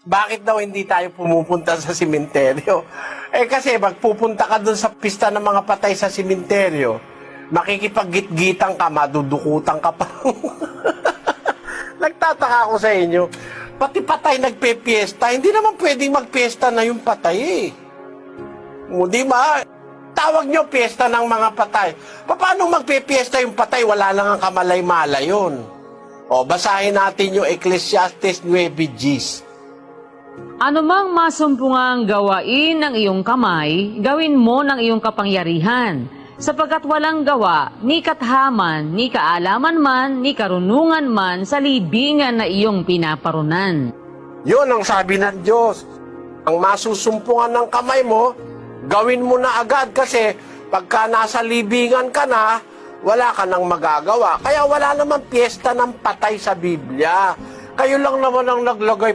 Bakit daw hindi tayo pumupunta sa simenteryo? Kasi magpupunta ka dun sa pista ng mga patay sa simenteryo, makikipag-gitgitan ka, madudukutan ka pa. Nagtataka ako sa inyo. Pati patay nagpe-piesta, hindi naman pwedeng magpiesta na yung patay eh. O, di ba? Tawag nyo piesta ng mga patay. Paano magpe-piesta yung patay? Wala lang ang kamalay-malay yun. O, basahin natin yung Ecclesiastes 9:10. Anumang masumpungang gawain ng iyong kamay, gawin mo ng iyong kapangyarihan, sapagkat walang gawa, ni kathaman, ni kaalaman man, ni karunungan man sa libingan na iyong pinaparunan. Yun ang sabi ng Diyos. Ang masusumpungan ng kamay mo, gawin mo na agad kasi pagka nasa libingan ka na, wala ka nang magagawa. Kaya wala naman piyesta ng patay sa Biblia. Kayo lang naman ang naglagay